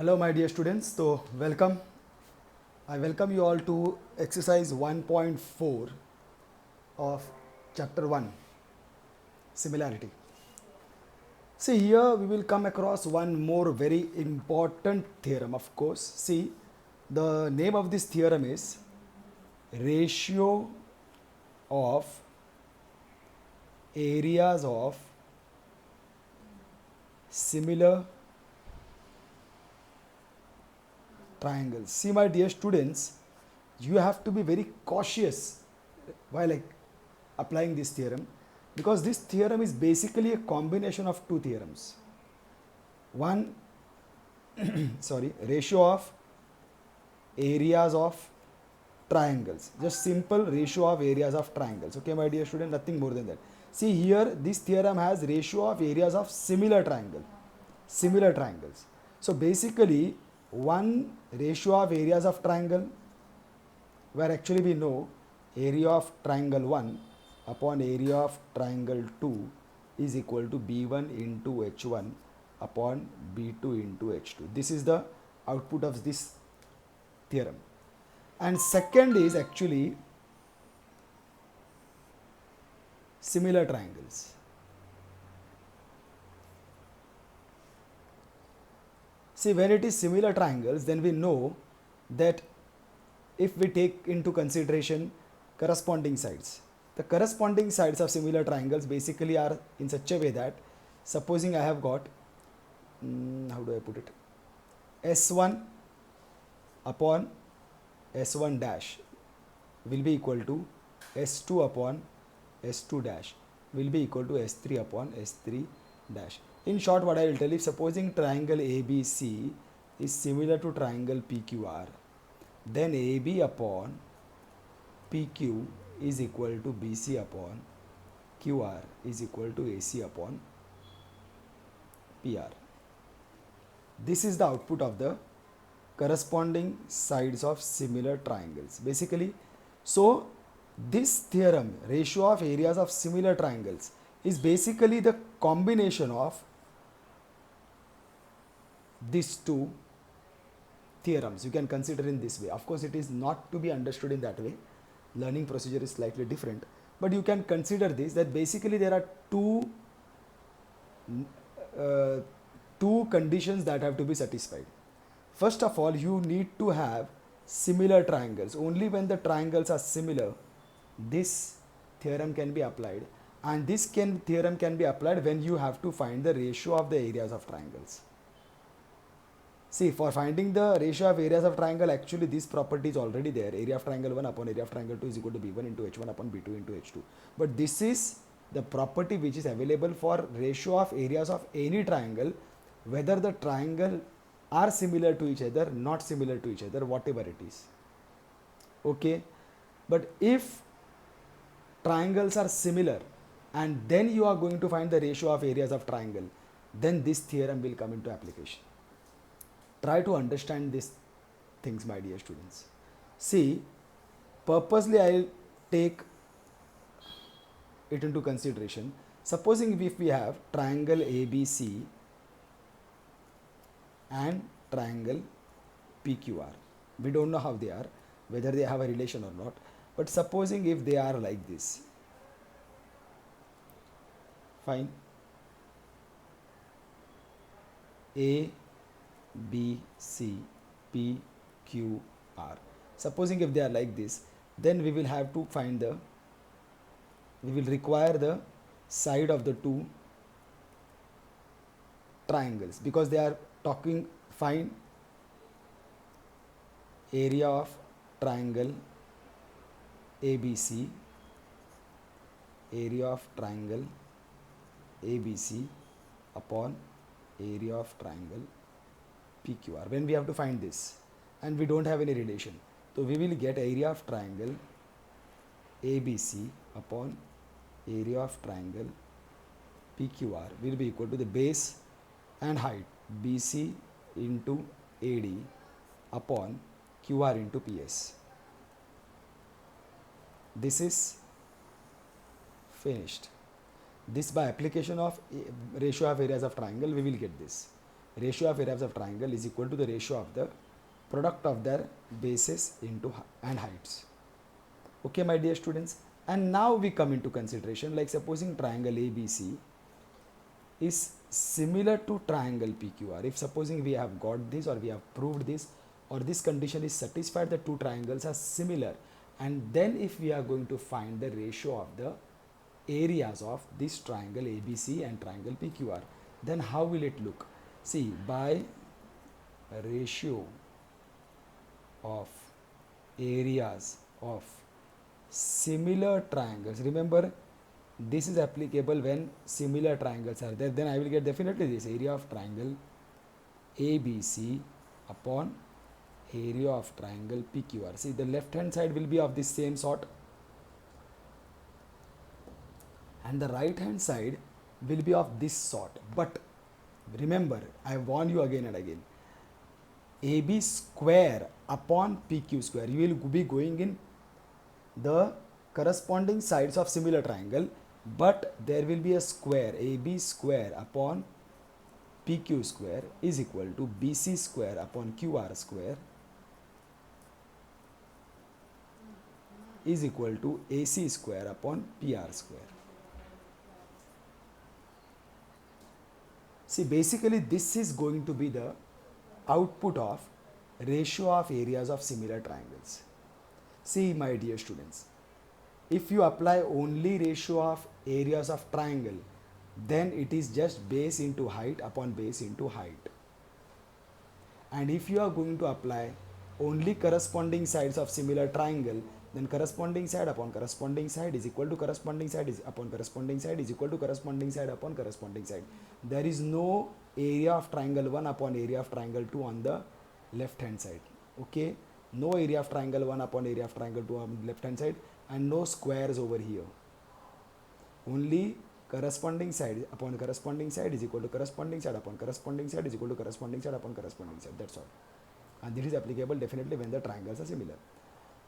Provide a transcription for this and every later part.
Hello, my dear students. So, welcome. I welcome you all to exercise 1.4 of chapter 1, similarity. See, here we will come across one more very important theorem, of course. See, the name of this theorem is ratio of areas of similar triangles. See, my dear students, you have to be very cautious while applying this theorem, because this theorem is basically a combination of two theorems. One, ratio of areas of triangles, just simple ratio of areas of triangles. Okay, my dear student, nothing more than that. See here, this theorem has ratio of areas of similar triangles. So basically, one ratio of areas of triangle, where actually we know area of triangle 1 upon area of triangle 2 is equal to B1 into H1 upon B2 into H2. This is the output of this theorem. And second is actually similar triangles. See, when it is similar triangles, then we know that if we take into consideration corresponding sides, the corresponding sides of similar triangles basically are in such a way that, supposing I have got, how do I put it, S1 upon S1 dash will be equal to S2 upon S2 dash will be equal to S3 upon S3 dash. In short, what I will tell you, supposing triangle ABC is similar to triangle PQR, then AB upon PQ is equal to BC upon QR is equal to AC upon PR. This is the output of the corresponding sides of similar triangles. Basically, so this theorem, ratio of areas of similar triangles, is basically the combination of these two theorems. You can consider in this way. Of course, it is not to be understood in that way. Learning procedure is slightly different, but you can consider this, that basically there are two conditions that have to be satisfied. First of all, you need to have similar triangles. Only when the triangles are similar, this theorem can be applied, and this theorem can be applied when you have to find the ratio of the areas of triangles. See, for finding the ratio of areas of triangle, actually this property is already there. Area of triangle 1 upon area of triangle 2 is equal to B1 into H1 upon B2 into H2. But this is the property which is available for ratio of areas of any triangle, whether the triangle are similar to each other, not similar to each other, whatever it is. Okay. But if triangles are similar and then you are going to find the ratio of areas of triangle, then this theorem will come into application. Try to understand these things, my dear students. See, purposely I will take it into consideration. Supposing if we have triangle ABC and triangle PQR, we don't know how they are, whether they have a relation or not, but supposing if they are like this, fine, A, B, C, P, Q, R. Supposing if they are like this, then we will have to we will require the side of the two triangles, because they are talking, find area of triangle ABC, area of triangle ABC upon area of triangle PQR. When we have to find this and we don't have any relation, so we will get area of triangle ABC upon area of triangle PQR will be equal to the base and height BC into AD upon QR into PS. This is finished. This, by application of ratio of areas of triangle, we will get this. ratio of areas of triangle is equal to the ratio of the product of their bases into and heights. Okay, my dear students. And now we come into consideration, like supposing triangle ABC is similar to triangle PQR. If supposing we have got this, or we have proved this, or this condition is satisfied that two triangles are similar, and then if we are going to find the ratio of the areas of this triangle ABC and triangle PQR, then how will it look? See, by ratio of areas of similar triangles, remember this is applicable when similar triangles are there, then I will get definitely this area of triangle ABC upon area of triangle PQR. See, the left hand side will be of the same sort and the right hand side will be of this sort. But remember, I warn you again and again, AB square upon PQ square, you will be going in the corresponding sides of similar triangle, but there will be a square, AB square upon PQ square is equal to BC square upon QR square is equal to AC square upon PR square. See, basically this is going to be the output of ratio of areas of similar triangles. See, my dear students, if you apply only ratio of areas of triangle, then it is just base into height upon base into height. And if you are going to apply only corresponding sides of similar triangle, then corresponding side upon corresponding side is equal to corresponding side is upon corresponding side is equal to corresponding side upon corresponding side. There is no area of triangle 1 upon area of triangle 2 on the left hand side. Okay, no area of triangle 1 upon area of triangle 2 on the left hand side, and no squares over here. Only corresponding side upon corresponding side is equal to corresponding side upon corresponding side is equal to corresponding side upon corresponding side. That's all. And this is applicable definitely when the triangles are similar.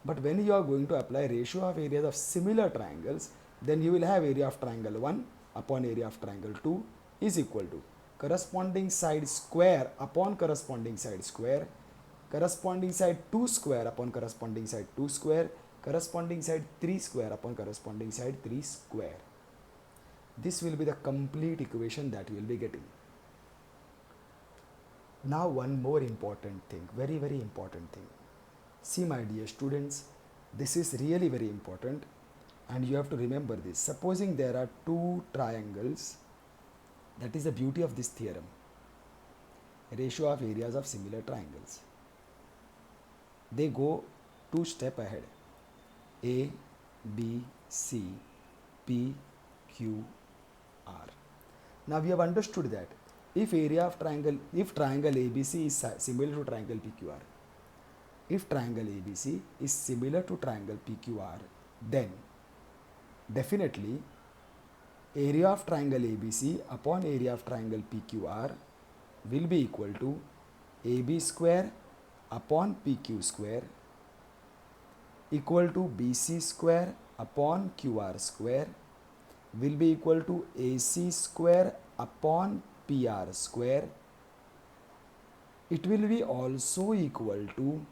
But when you are going to apply ratio of areas of similar triangles, then you will have area of triangle 1 upon area of triangle 2 is equal to corresponding side square upon corresponding side square, corresponding side 2 square upon corresponding side 2 square, corresponding side 3 square upon corresponding side 3 square. This will be the complete equation that you will be getting. Now one more important thing, very very important thing. See, my dear students, this is really very important and you have to remember this. Supposing there are two triangles, that is the beauty of this theorem, ratio of areas of similar triangles. They go two steps ahead, A, B, C, P, Q, R. Now we have understood that if triangle ABC is similar to triangle PQR, if triangle ABC is similar to triangle PQR, then definitely area of triangle ABC upon area of triangle PQR will be equal to AB square upon PQ square equal to BC square upon QR square will be equal to AC square upon PR square. It will be also equal to,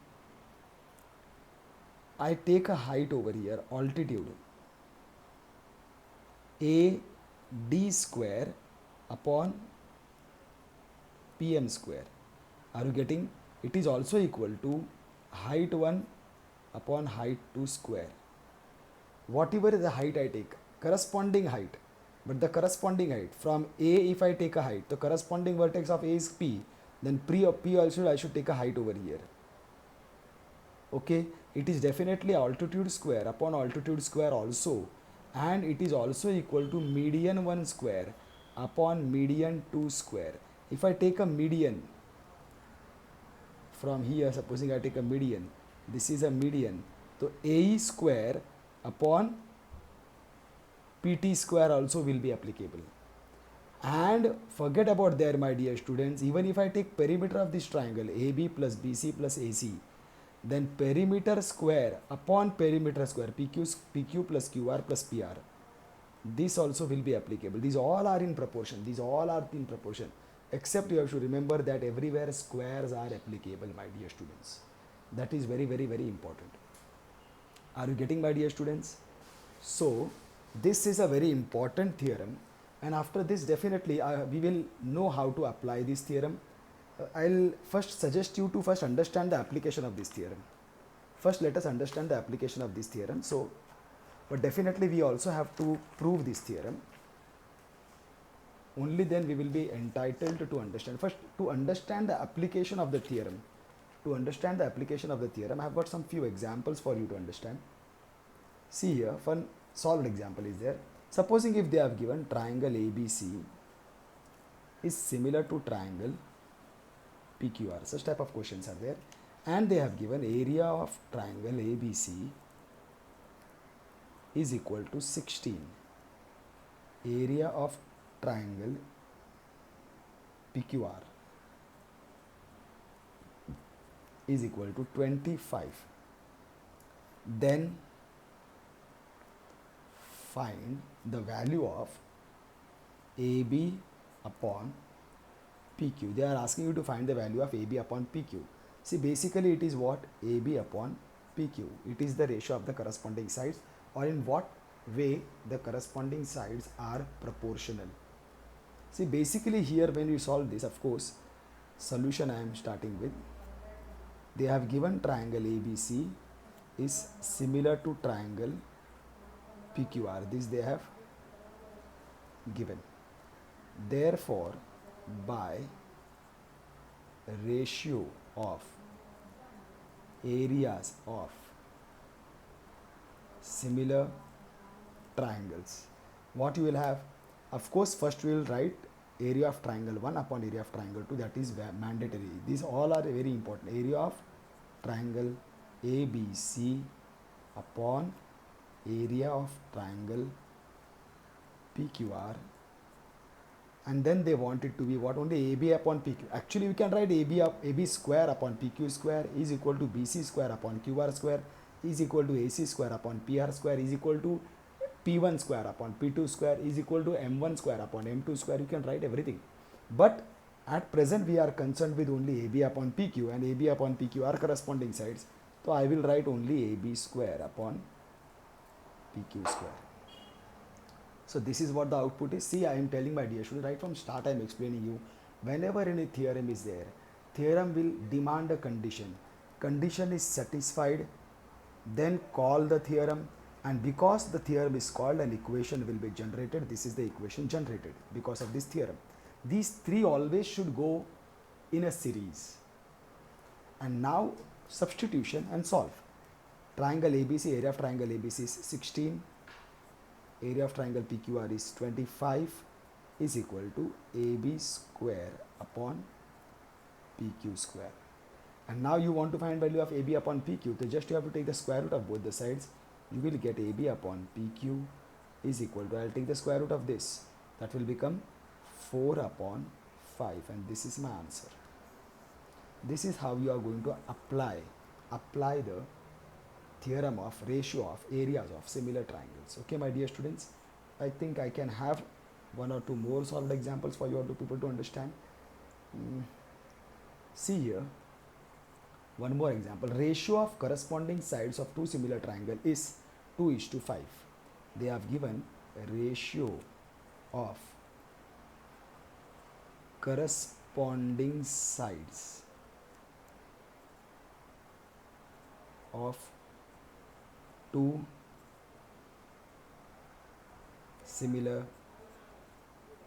I take a height over here, altitude, AD square upon PM square. Are you getting? It is also equal to height 1 upon height 2 square. Whatever is the height I take, corresponding height, but the corresponding height from A, if I take a height, the corresponding vertex of A is P, then P also I should take a height over here. Okay, it is definitely altitude square upon altitude square also, and it is also equal to median 1 square upon median 2 square. If I take a median from here, supposing I take a median, this is a median, so AE square upon PT square also will be applicable. And forget about there, my dear students, even if I take perimeter of this triangle AB plus BC plus AC, then perimeter square upon perimeter square PQ plus QR plus PR, this also will be applicable. These all are in proportion. except you have to remember that everywhere squares are applicable, my dear students. That is very, very, very important. Are you getting, my dear students? So this is a very important theorem, and after this definitely we will know how to apply this theorem. I'll first suggest you to first understand the application of this theorem. First let us understand the application of this theorem. So, but definitely we also have to prove this theorem. Only then we will be entitled to understand. First, to understand the application of the theorem, I have got some few examples for you to understand. See here, one solved example is there. Supposing if they have given triangle ABC is similar to triangle PQR, such type of questions are there, and they have given area of triangle ABC is equal to 16. Area of triangle PQR is equal to 25. Then find the value of AB upon PQ. They are asking you to find the value of AB upon PQ. See, basically it is what? AB upon PQ. It is the ratio of the corresponding sides, or in what way the corresponding sides are proportional. See, basically here when you solve this, of course, solution I am starting with. They have given triangle ABC is similar to triangle PQR. This they have given. Therefore, by ratio of areas of similar triangles, what you will have? Of course, first we will write area of triangle 1 upon area of triangle 2. That is mandatory. These all are very important. Area of triangle ABC upon area of triangle PQR, and then they want it to be what? Only AB upon PQ. Actually we can write AB square upon PQ square is equal to BC square upon QR square is equal to AC square upon PR square is equal to P1 square upon P2 square is equal to M1 square upon M2 square. You can write everything, but at present we are concerned with only AB upon PQ, and AB upon PQ are corresponding sides, so I will write only AB square upon PQ square. So this is what the output is. See, I am telling my dear students, right from start I am explaining you, whenever any theorem is there, theorem will demand a condition. Condition is satisfied, then call the theorem, and because the theorem is called, an equation will be generated. This is the equation generated because of this theorem. These three always should go in a series. And now substitution and solve. Triangle ABC, area of triangle ABC is 16, area of triangle PQR is 25 is equal to AB square upon PQ square. And now you want to find value of AB upon PQ, so just you have to take the square root of both the sides. You will get AB upon PQ is equal to, I'll take the square root of this, that will become 4 upon 5, and this is my answer. This is how you are going to apply the theorem of ratio of areas of similar triangles. Okay, my dear students, I think I can have one or two more solved examples for you or two people to understand. See here, one more example. Ratio of corresponding sides of two similar triangles is 2:5. They have given a ratio of corresponding sides of two similar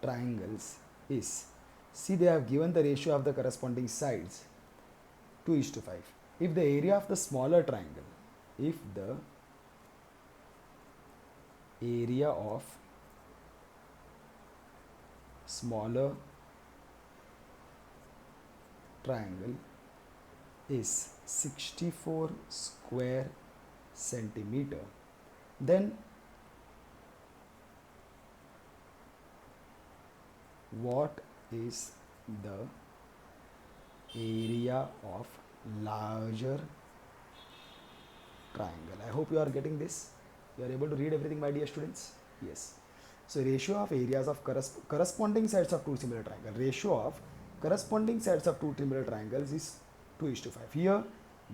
triangles is, see, they have given the ratio of the corresponding sides 2:5. If the area of the smaller triangle, if the area of smaller triangle is 64 square centimeter, then what is the area of larger triangle? I hope you are getting this. You are able to read everything, my dear students? Yes. So ratio of areas of corresponding sides of two similar triangle. Ratio of corresponding sides of two similar triangles is 2 is to 5. Here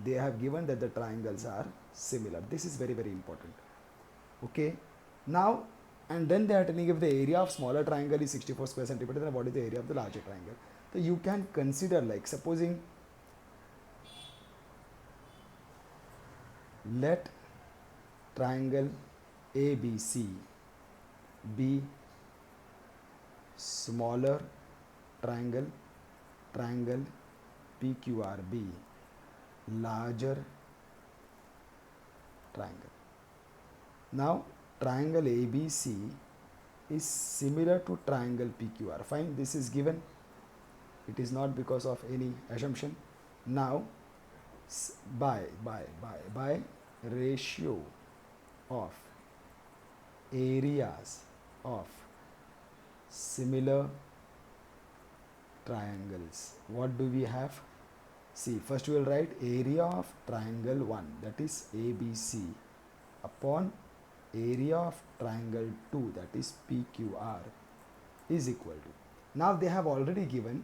they have given that the triangles are similar. This is very, very important. Okay, now, and then they are telling if the area of smaller triangle is 64 square centimeter, then what is the area of the larger triangle? So you can consider, like, supposing, let triangle ABC be smaller triangle, triangle PQRB larger triangle. Now triangle ABC is similar to triangle PQR. Fine, this is given. It is not because of any assumption. Now by ratio of areas of similar triangles, what do we have? See, first we will write area of triangle 1, that is ABC, upon area of triangle 2, that is PQR, is equal to. Now they have already given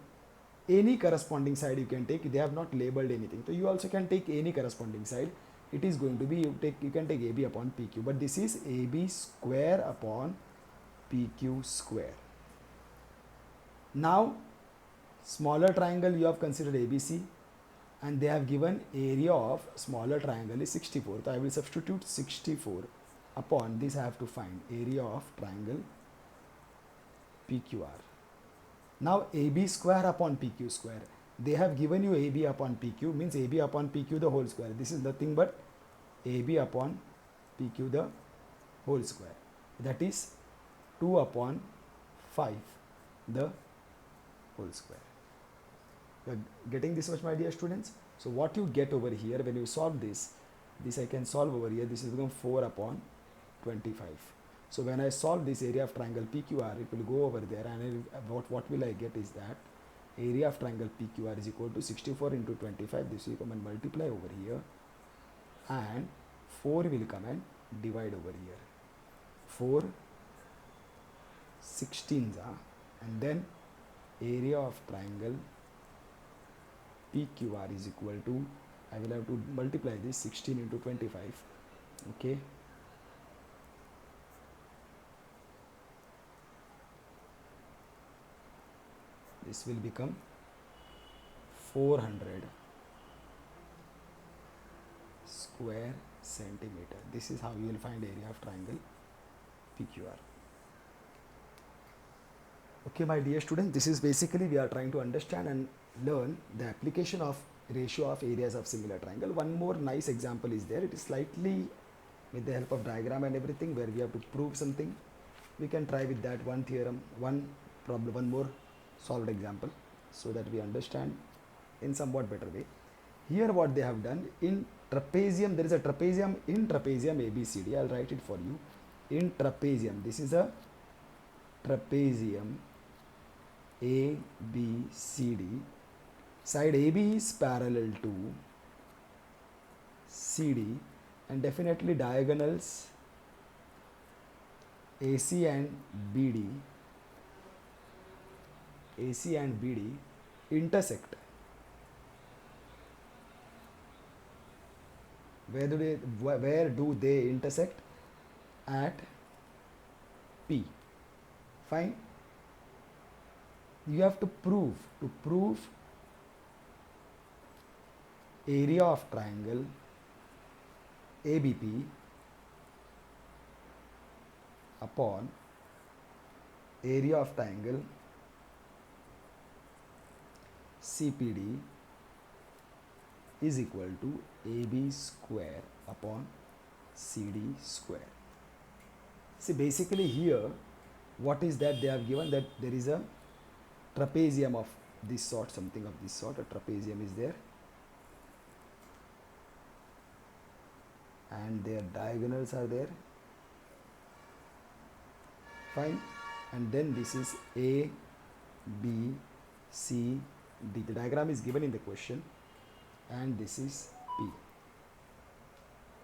any corresponding side you can take. They have not labeled anything, so you also can take any corresponding side. It is going to be, you can take AB upon PQ, but this is AB square upon PQ square. Now smaller triangle you have considered ABC, and they have given area of smaller triangle is 64. So I will substitute 64 upon this. I have to find area of triangle PQR. Now AB square upon PQ square. They have given you AB upon PQ, means AB upon PQ the whole square. This is nothing but AB upon PQ the whole square. That is 2 upon 5 the whole square. You are getting this much, my dear students? So what you get over here when you solve this I can solve over here. This is become 4 upon 25. So when I solve this area of triangle PQR, it will go over there, and what will I get is that area of triangle PQR is equal to 64 into 25. This will come and multiply over here, and 4 will come and divide over here. 4 16s are, and then area of triangle PQR is equal to, I will have to multiply this 16 into 25. Okay, this will become 400 square centimeter. This is how you will find area of triangle PQR. Okay, my dear students, this is basically we are trying to understand and learn the application of ratio of areas of similar triangle. One more nice example is there. It is slightly with the help of diagram and everything, where we have to prove something. We can try with that one theorem, one problem, one more solved example, so that we understand in somewhat better way. Here what they have done, in trapezium, there is a trapezium, in trapezium ABCD, I'll write it for you. In trapezium, this is a trapezium ABCD. Side AB is parallel to CD, and definitely diagonals AC and BD intersect. Where do they intersect? At P. Fine. You have to prove area of triangle ABP upon area of triangle CPD is equal to AB square upon CD square. See, basically here what is that they have given, that there is a trapezium of this sort, something of this sort, a trapezium is there, and their diagonals are there. Fine. And then this is A, B, C, D. The diagram is given in the question, and this is P.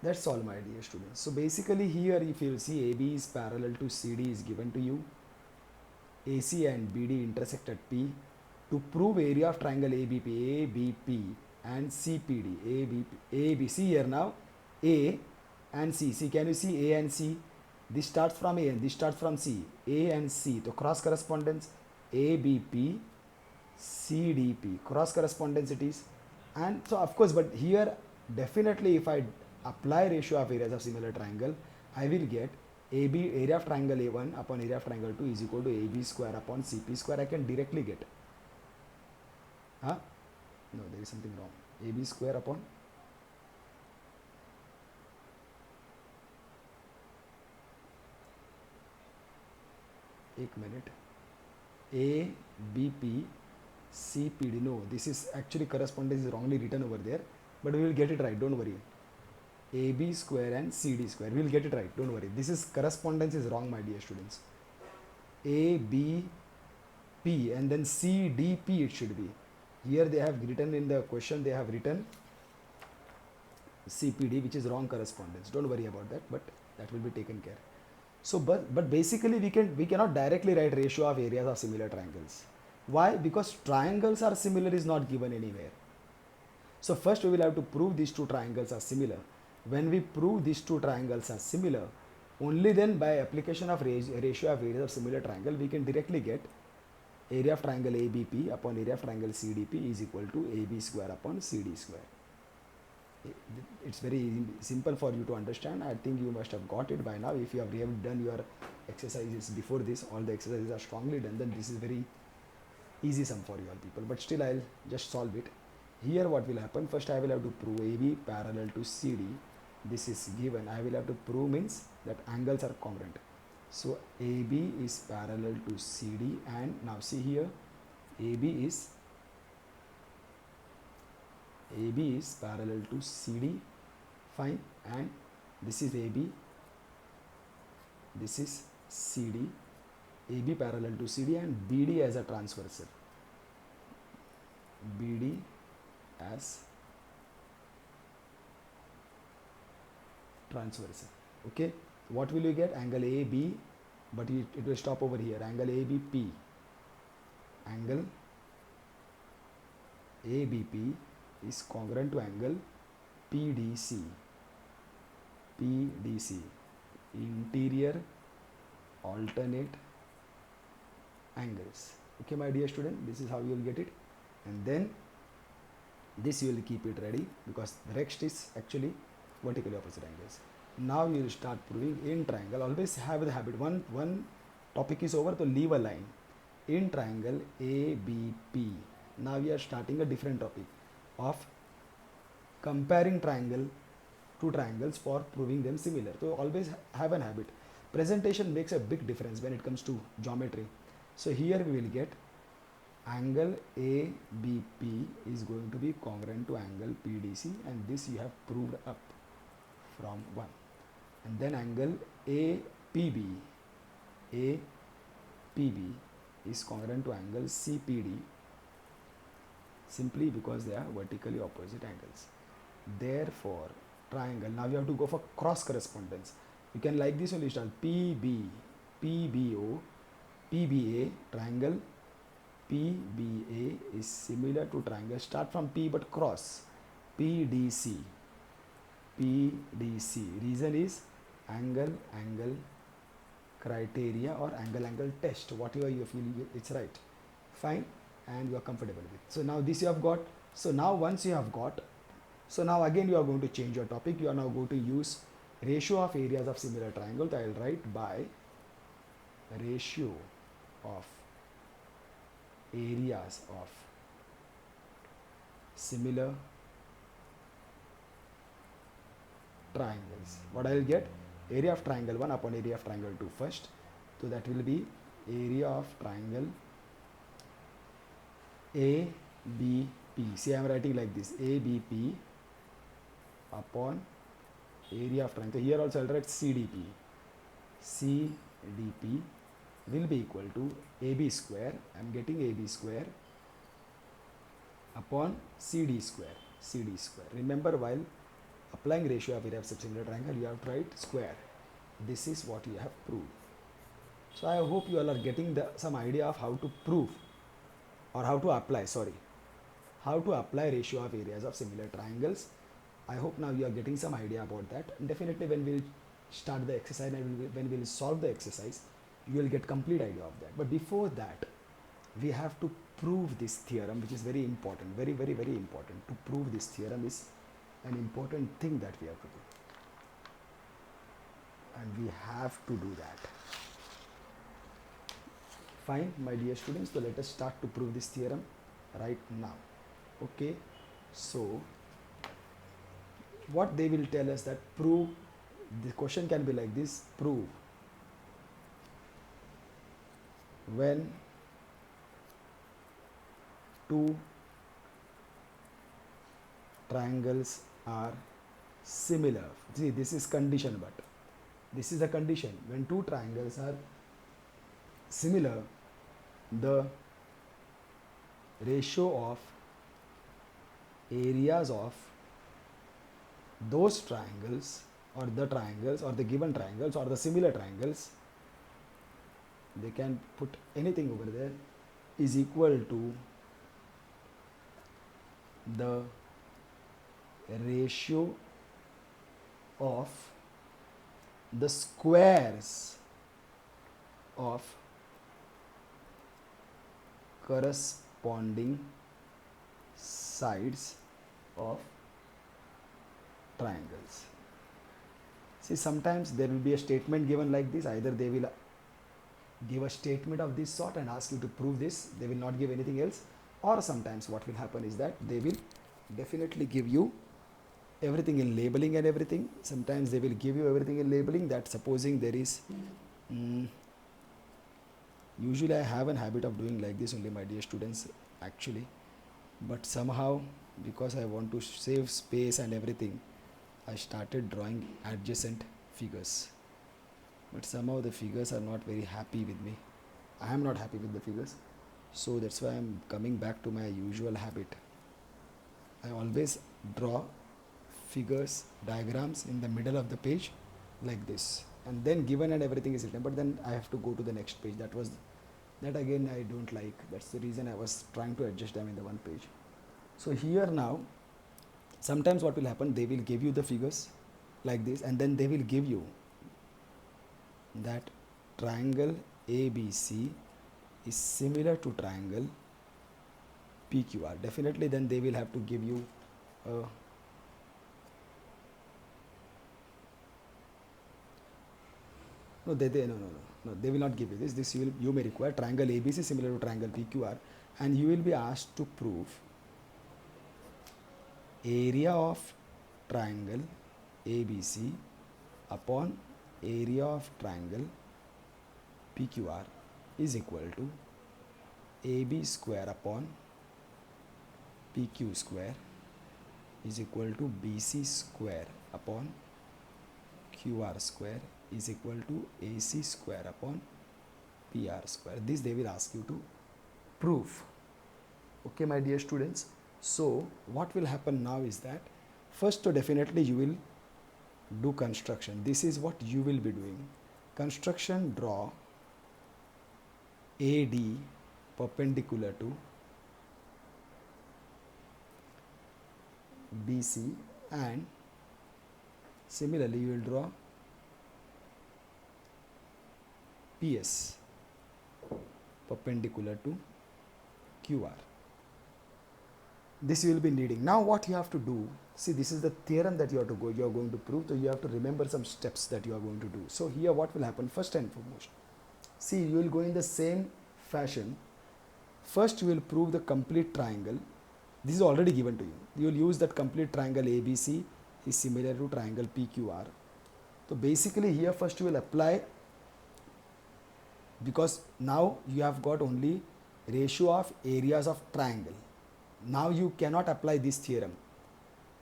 That's all, my dear students. So basically here if you see AB is parallel to CD is given to you, AC and BD intersect at P, To prove area of triangle ABP and CPD, ABP, see here now, A and C. See, can you see A and C? This starts from A and this starts from C. A and C. So cross correspondence, ABP, CDP, cross correspondence it is. And so of course, but here definitely if I apply ratio of areas of similar triangle, I will get AB, area of triangle A1 upon area of triangle 2 is equal to AB square upon CP square. I can directly get. Huh? No, there is something wrong. AB square upon एक minute. ABP CPD. No, this is actually correspondence is wrongly written over there, but we will get it right. Don't worry. AB square and CD square. We will get it right. Don't worry. This is correspondence is wrong, my dear students. ABP and then CDP it should be. Here they have written in the question, they have written CPD, which is wrong correspondence. Don't worry about that, but that will be taken care. So, but basically we cannot directly write ratio of areas of similar triangles. Why? Because triangles are similar is not given anywhere. So first we will have to prove these two triangles are similar. When we prove these two triangles are similar, only then by application of ratio of areas of similar triangle we can directly get area of triangle ABP upon area of triangle CDP is equal to AB square upon CD square. It's very simple for you to understand. I think you must have got it by now. If you have really done your exercises before this, all the exercises are strongly done, then this is very easy sum for you all people. But still I'll just solve it. Here what will happen, first I will have to prove AB parallel to CD. This is given. I will have to prove means that angles are congruent. So AB is parallel to CD, and now see here AB is parallel to CD, fine, and this is AB, this is CD, AB parallel to CD, and BD as a transversal, BD as transversal. Okay, what will you get? Angle AB, but it will stop over here. Angle ABP, angle ABP is congruent to angle PDC, interior alternate angles. Okay, my dear student, this is how you will get it, and then this you will keep it ready because the rest is actually vertically opposite angles. Now you will start proving in triangle. Always have the habit, one topic is over, so leave a line. In triangle ABP, now we are starting a different topic of comparing two triangles for proving them similar. So always have an habit. Presentation makes a big difference when it comes to geometry. So here we will get angle ABP is going to be congruent to angle PDC, and this you have proved up from 1. And then angle APB is congruent to angle CPD, simply because they are vertically opposite angles. Therefore, triangle, now you have to go for cross correspondence. You can like this only start PBA, triangle PBA is similar to triangle, start from P but cross, PDC. Reason is angle criteria or angle test, whatever you feel it's right, fine, and you are comfortable with. So now this you have got. So now once you have got, so now again you are going to change your topic. You are now going to use ratio of areas of similar triangle. So I will write by ratio of areas of similar triangles. What I will get? Area of triangle 1 upon area of triangle 2 first. So that will be area of triangle ABP. See, I am writing like this: ABP upon area of triangle. Here also I will write CDP. CDP will be equal to AB square. I am getting AB square upon CD square. Remember, while applying ratio of area of similar triangle, you have to write square. This is what you have proved. So I hope you all are getting some idea of how to prove or how to apply, sorry, how to apply ratio of areas of similar triangles. I hope now you are getting some idea about that. Definitely when we'll start the exercise and when we'll solve the exercise, you will get complete idea of that. But before that, we have to prove this theorem, which is very important, very, very, very important. To prove this theorem is an important thing that we have to do. And we have to do that. Fine, my dear students, so let us start to prove this theorem right now. Okay, so what they will tell us that prove, the question can be like this: prove when two triangles are similar. See, this is condition, but this is a condition. When two triangles are similar, the ratio of areas of those triangles, or the triangles, or the given triangles, or the similar triangles, they can put anything over there, is equal to the ratio of the squares of corresponding sides of triangles. See, sometimes there will be a statement given like this. Either they will give a statement of this sort and ask you to prove this, they will not give anything else, or sometimes what will happen is that they will definitely give you everything in labeling and everything. Sometimes they will give you everything in labeling, that supposing there is usually I have an habit of doing like this only, my dear students, actually, but somehow because I want to save space and everything, I started drawing adjacent figures, but somehow the figures are not very happy with me. I am not happy with the figures, so that's why I am coming back to my usual habit. I always draw figures, diagrams in the middle of the page like this, and then given and everything is written, but then I have to go to the next page. That again I don't like. That's the reason I was trying to adjust them in the one page. So here now, sometimes what will happen, they will give you the figures like this, and then they will give you that triangle ABC is similar to triangle PQR. Definitely then they will have to give you no, they will not give you this. This you may require triangle ABC similar to triangle PQR, and you will be asked to prove area of triangle ABC upon area of triangle PQR is equal to AB square upon PQ square is equal to BC square upon QR square is equal to AC square upon PR square. This they will ask you to prove. Okay, my dear students. So what will happen now is that first, so definitely you will do construction. This is what you will be doing. Construction: draw AD perpendicular to BC, and similarly you will draw PS perpendicular to QR. This you will be needing. Now what you have to do, see, this is the theorem that you are going to prove, so you have to remember some steps that you are going to do. So here what will happen, first and foremost, see, you will go in the same fashion. First you will prove the complete triangle. This is already given to you. You will use that complete triangle ABC is similar to triangle PQR. So basically here first you will apply, because now you have got only ratio of areas of triangle. Now you cannot apply this theorem.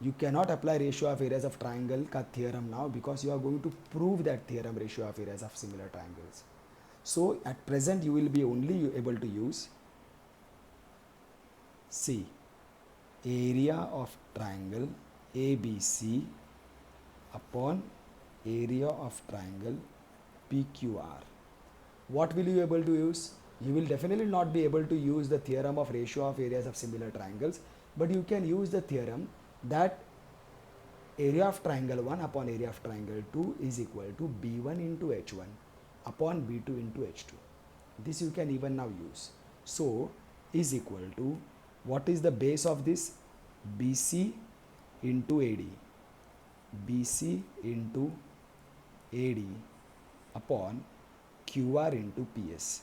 You cannot apply ratio of areas of triangle ka theorem now, because you are going to prove that theorem, ratio of areas of similar triangles. So at present you will be only able to use, see, area of triangle ABC upon area of triangle PQR. What will you able to use? You will definitely not be able to use the theorem of ratio of areas of similar triangles, but you can use the theorem that area of triangle 1 upon area of triangle 2 is equal to b1 into h1 upon b2 into h2. This you can even now use. So is equal to, what is the base of this? BC into AD. BC into AD upon QR into PS.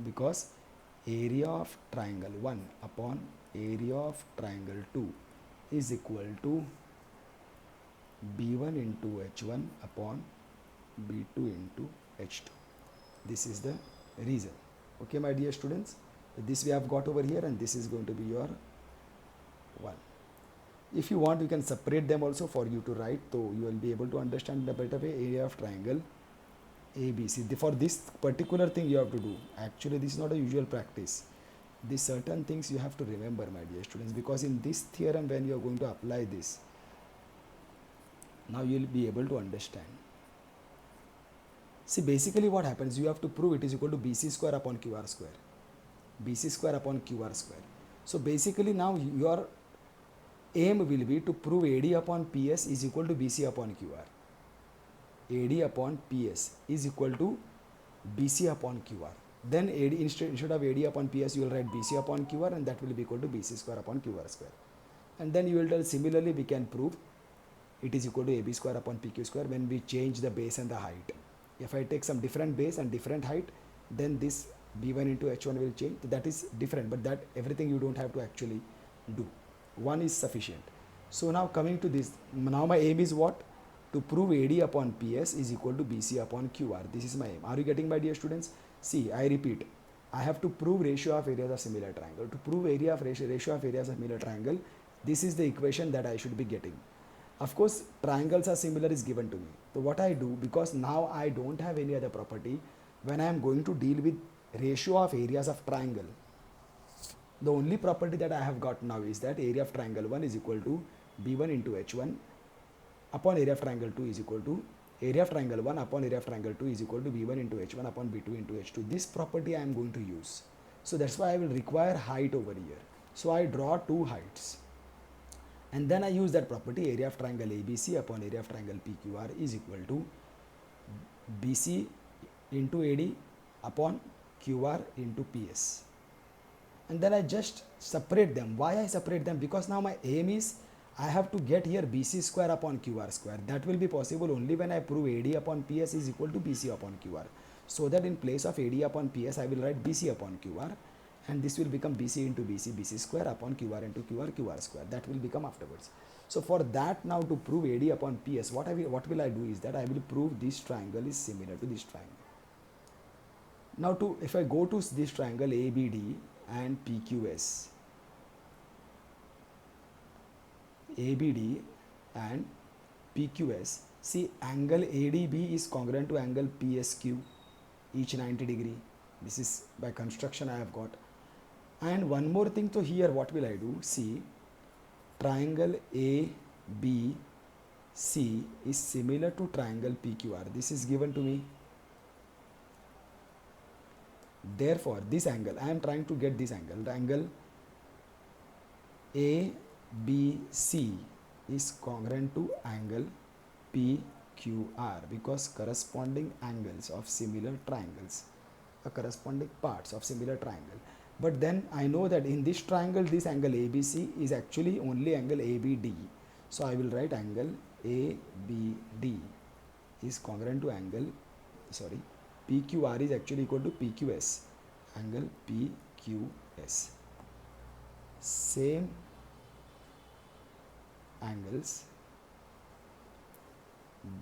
Because area of triangle 1 upon area of triangle 2 is equal to b1 into h1 upon b2 into h2. This is the reason. Okay, my dear students, this we have got over here, and this is going to be your 1. If you want, you can separate them also for you to write, so you will be able to understand in a better way. Area of triangle ABC. For this particular thing you have to do. Actually, this is not a usual practice. These certain things you have to remember, my dear students, because in this theorem, when you are going to apply this, now you will be able to understand. See, basically what happens, you have to prove it is equal to BC square upon QR square. BC square upon QR square. So basically now your aim will be to prove AD upon PS is equal to BC upon QR. AD upon PS is equal to BC upon QR. Then AD, instead of AD upon PS, you will write BC upon QR, and that will be equal to BC square upon QR square. And then you will tell, similarly we can prove it is equal to AB square upon PQ square when we change the base and the height. If I take some different base and different height, then this B1 into H1 will change. That is different, but that everything you don't have to actually do. One is sufficient. So now coming to this, now my aim is what? To prove AD upon PS is equal to BC upon QR. This is my aim. Are you getting, my dear students? See, I repeat, I have to prove ratio of areas of similar triangle. To prove area of ratio of areas of similar triangle, this is the equation that I should be getting. Of course, triangles are similar is given to me. So what I do, because now I don't have any other property, when I am going to deal with ratio of areas of triangle, the only property that I have got now is that area of triangle 1 is equal to B1 into H1 upon area of triangle 2 is equal to area of triangle 1 upon area of triangle 2 is equal to B1 into H1 upon B2 into H2. This property I am going to use. So that's why I will require height over here. So I draw two heights. And then I use that property, area of triangle ABC upon area of triangle PQR is equal to BC into AD upon QR into PS. And then I just separate them. Why I separate them? Because now my aim is I have to get here BC square upon QR square. That will be possible only when I prove AD upon PS is equal to BC upon QR. So that in place of AD upon PS, I will write BC upon QR. And this will become BC into BC, BC square upon QR into QR, QR square. That will become afterwards. So for that, now to prove AD upon PS, what will I do is that I will prove this triangle is similar to this triangle. Now if I go to this triangle ABD and PQS, ABD and PQS, see, angle ADB is congruent to angle PSQ, each 90 degree. This is by construction I have got. And one more thing, so here what will I do? See, triangle ABC is similar to triangle PQR. This is given to me. Therefore, this angle, I am trying to get this angle. The angle ABC is congruent to angle PQR because corresponding angles of similar triangles are corresponding parts of similar triangle. But then I know that in this triangle, this angle ABC is actually only angle ABD. So I will write angle ABD is congruent to angle, PQR is actually equal to PQS, angle PQS. Same angles,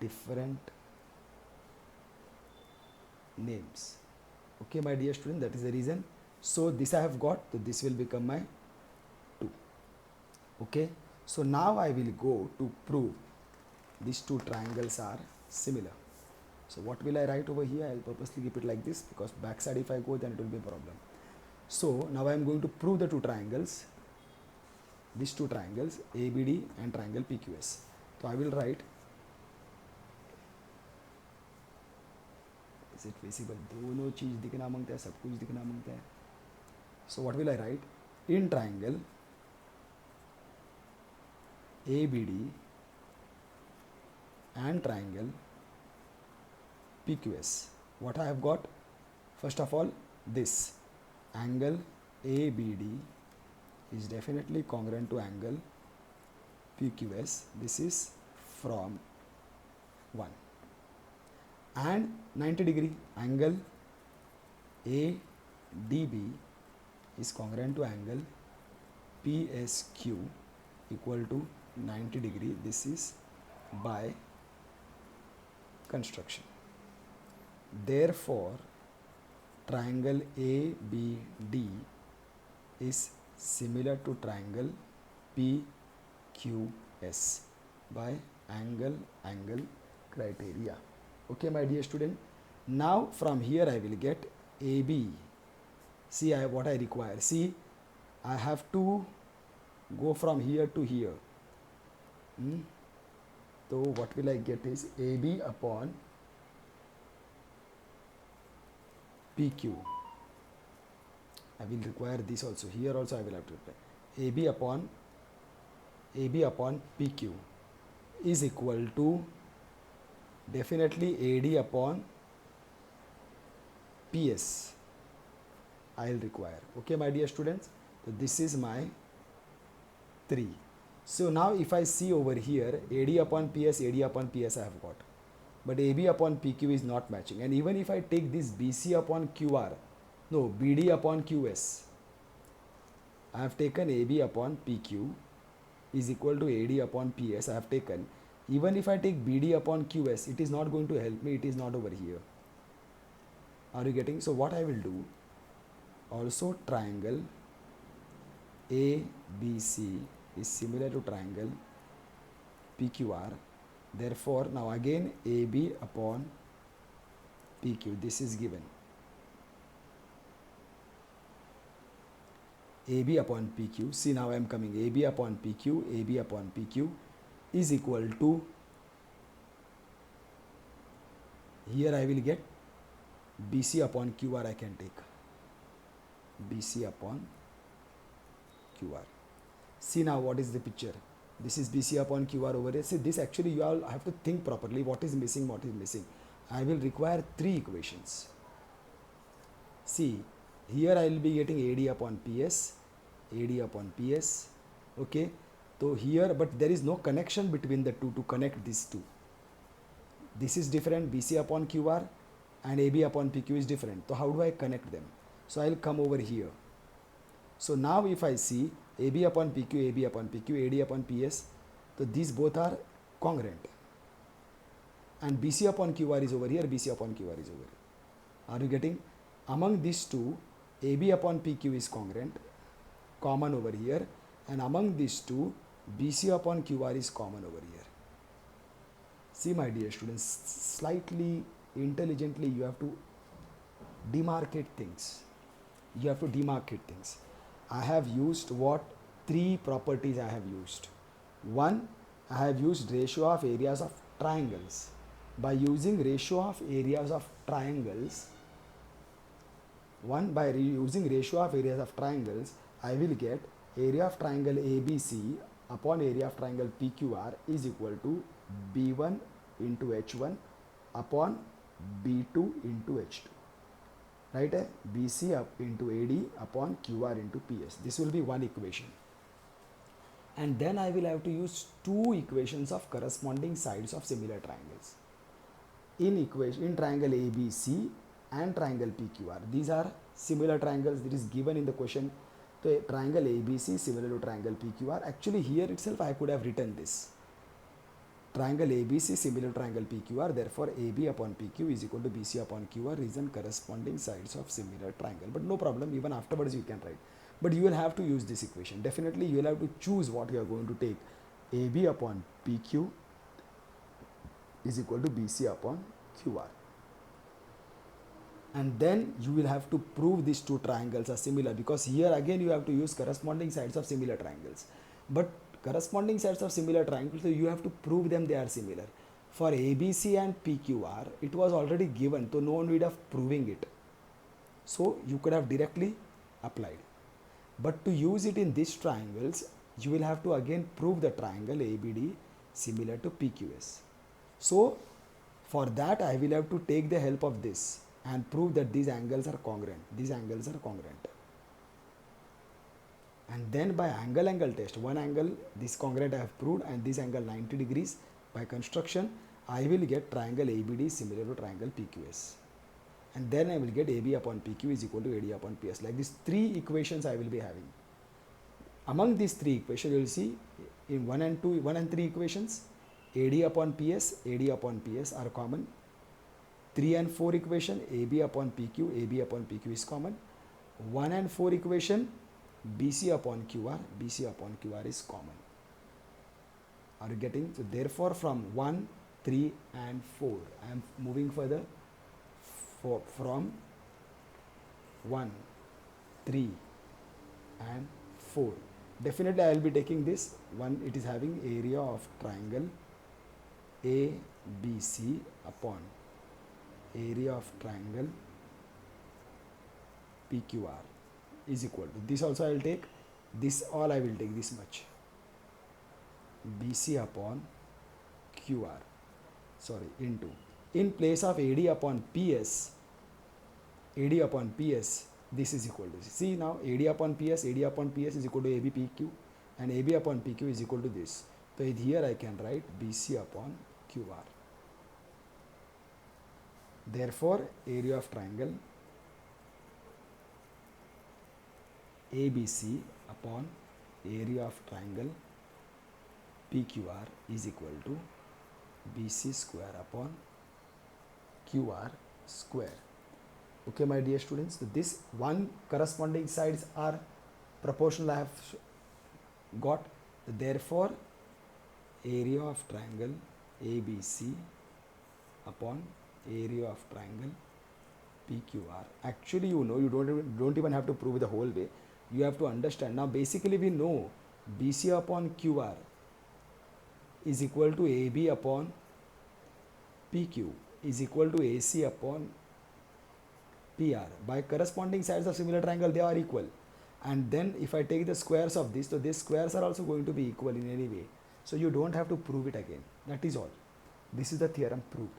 different names. Okay, my dear student, that is the reason. So this I have got, so this will become my 2. Okay, so now I will go to prove these two triangles are similar. So what will I write over here? I will purposely keep it like this because backside if I go, then it will be a problem. So now I am going to prove the two triangles, these two triangles ABD and triangle PQS. So I will write is it visible, दोनों चीज़ दिखना मांगता है, सब कुछ दिखना मांगता है. So what will I write? In triangle ABD and triangle PQS, what I have got? First of all, this angle ABD is definitely congruent to angle PQS. This is from 1 and 90 degree. Angle ADB is congruent to angle PSQ equal to 90 degree. This is by construction. Therefore, triangle ABD is similar to triangle PQS by angle criteria. Okay, my dear student. Now from here I will get AB. See, what I require. See, I have to go from here to here. So what will I get is AB upon PQ. I will require this also. Here also I will have to reply. AB upon PQ is equal to definitely AD upon PS. I will require. Okay, my dear students. So this is my 3. So now if I see over here, AD upon PS I have got. But AB upon PQ is not matching. And even if I take this BC upon QR, no, BD upon QS, I have taken AB upon PQ is equal to AD upon PS. I have taken. Even if I take BD upon QS, it is not going to help me. It is not over here. Are you getting? So what I will do, also triangle ABC is similar to triangle PQR. Therefore, now again AB upon PQ, this is given. AB upon PQ, see now I am coming, AB upon PQ is equal to, here I will get BC upon QR I can take. BC upon QR. See now what is the picture. This is BC upon QR over here. See, this actually you all have to think properly. What is missing? I will require 3 equations. See, here I will be getting AD upon PS. Okay. So here, but there is no connection between the two to connect these two. This is different. BC upon QR and AB upon PQ is different. So how do I connect them? So I will come over here. So now if I see AB upon PQ, AD upon PS, so these both are congruent. And BC upon QR is over here, BC upon QR is over here. Are you getting? Among these two, AB upon PQ is congruent, common over here. And among these two, BC upon QR is common over here. See, my dear students, slightly intelligently you have to demarcate things. I have used what 3 properties I have used. 1, I have used ratio of areas of triangles. By using ratio of areas of triangles, I will get area of triangle ABC upon area of triangle PQR is equal to B1 into H1 upon B2 into H2. Right? BC up into AD upon QR into PS. This will be one equation. And then I will have to use 2 equations of corresponding sides of similar triangles. In triangle ABC and triangle PQR. These are similar triangles. It is given in the question. So triangle ABC similar to triangle PQR. Actually here itself I could have written this. Triangle ABC similar to triangle PQR, therefore AB upon PQ is equal to BC upon QR, reason corresponding sides of similar triangle. But no problem, even afterwards you can write. But you will have to use this equation. Definitely you will have to choose what you are going to take. AB upon PQ is equal to BC upon QR. And then you will have to prove these 2 triangles are similar, because here again you have to use corresponding sides of similar triangles. But corresponding sides of similar triangles, so you have to prove them they are similar. For ABC and PQR, it was already given, so no need of proving it. So you could have directly applied. But to use it in these triangles, you will have to again prove the triangle ABD similar to PQS. So for that, I will have to take the help of this and prove that these angles are congruent. These angles are congruent. And then by angle test, one angle this congruent I have proved, and this angle 90 degrees, by construction I will get triangle ABD similar to triangle PQS. And then I will get AB upon PQ is equal to AD upon PS. Like these three equations I will be having. Among these three equations, you will see in 1 and 3 equations, AD upon PS are common. 3 and 4 equation, AB upon PQ is common. 1 and 4 equation, BC upon QR is common. Are you getting? So therefore from 1, 3 and 4, I am moving further from 1, 3 and 4. Definitely I will be taking this one. It is having area of triangle ABC upon area of triangle PQR is equal to this. Also I will take this, all I will take this much, BC upon QR, sorry, into, in place of AD upon PS, this is equal to, see now AD upon PS is equal to AB PQ, and AB upon PQ is equal to this. So here I can write BC upon QR. Therefore area of triangle ABC upon area of triangle PQR is equal to BC square upon QR square. Okay, my dear students, so this one corresponding sides are proportional I have got. Therefore area of triangle ABC upon area of triangle PQR. Actually, you know, you don't even have to prove the whole way. You have to understand. Now basically we know BC upon QR is equal to AB upon PQ is equal to AC upon PR. By corresponding sides of similar triangle, they are equal. And then if I take the squares of this, so these squares are also going to be equal in any way. So you don't have to prove it again. That is all. This is the theorem proved.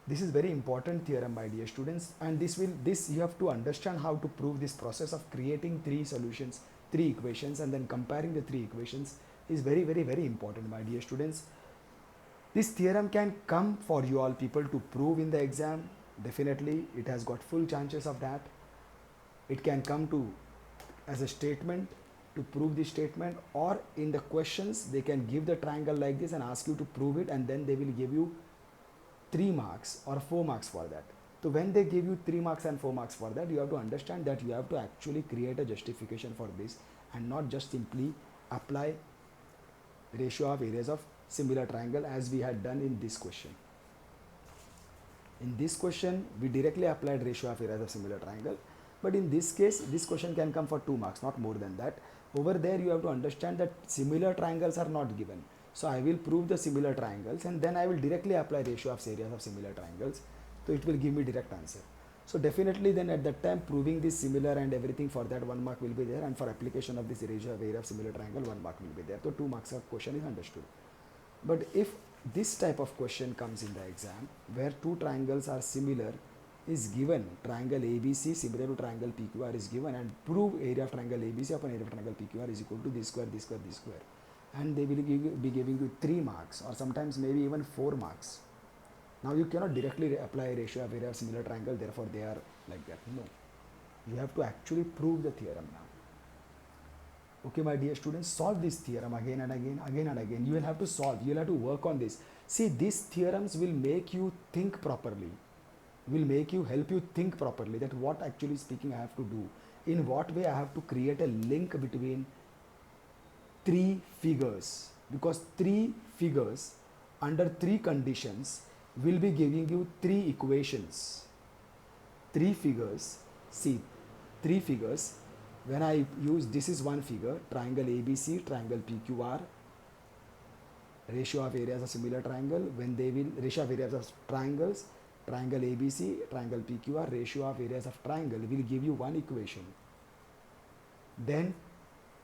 This is very important theorem, my dear students, and this you have to understand how to prove this process of creating three equations and then comparing the three equations is very, very, very important, my dear students. This theorem can come for you all people to prove in the exam. Definitely it has got full chances of that. It can come to as a statement to prove this statement, or in the questions they can give the triangle like this and ask you to prove it, and then they will give you 3 marks or 4 marks for that. So when they give you 3 marks and 4 marks for that, you have to understand that you have to actually create a justification for this and not just simply apply ratio of areas of similar triangle as we had done in this question. In this question, we directly applied ratio of areas of similar triangle, but in this case, this question can come for 2 marks, not more than that. Over there, you have to understand that similar triangles are not given. So I will prove the similar triangles and then I will directly apply ratio of areas of similar triangles. So it will give me direct answer. So definitely then at that time proving this similar and everything, for that 1 mark will be there, and for application of this ratio of area of similar triangle 1 mark will be there. So 2 marks of question is understood. But if this type of question comes in the exam where two triangles are similar is given, triangle ABC similar to triangle PQR is given, and prove area of triangle ABC upon area of triangle PQR is equal to this square, this square, this square, and they will be giving you 3 marks or sometimes maybe even 4 marks. Now you cannot directly apply ratio of area of similar triangle, therefore they are like that. No, you have to actually prove the theorem now. Okay, my dear students, solve this theorem again and again. You will have to solve, you will have to work on this. See, these theorems will make you think properly, help you think properly that what actually speaking I have to do, in what way I have to create a link between 3 figures, because 3 figures under 3 conditions will be giving you 3 equations. 3 figures, see, 3 figures, when I use, this is one figure, triangle ABC, triangle PQR, ratio of areas of similar triangle, when they will, ratio of areas of triangles, triangle ABC, triangle PQR, ratio of areas of triangle will give you one equation. Then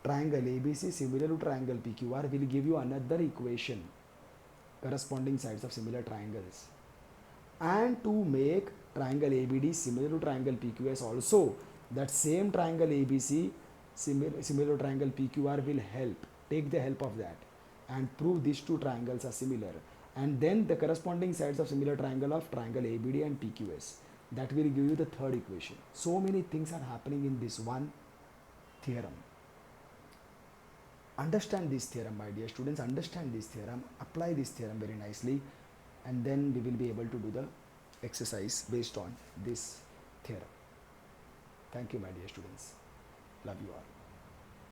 triangle ABC similar to triangle PQR will give you another equation, corresponding sides of similar triangles. And to make triangle ABD similar to triangle PQS also, that same triangle ABC similar to triangle PQR will help, take the help of that and prove these two triangles are similar, and then the corresponding sides of similar triangle of triangle ABD and PQS, that will give you the third equation. So many things are happening in this one theorem. Understand this theorem, my dear students, understand this theorem, apply this theorem very nicely, and then we will be able to do the exercise based on this theorem. Thank you, my dear students. Love you all.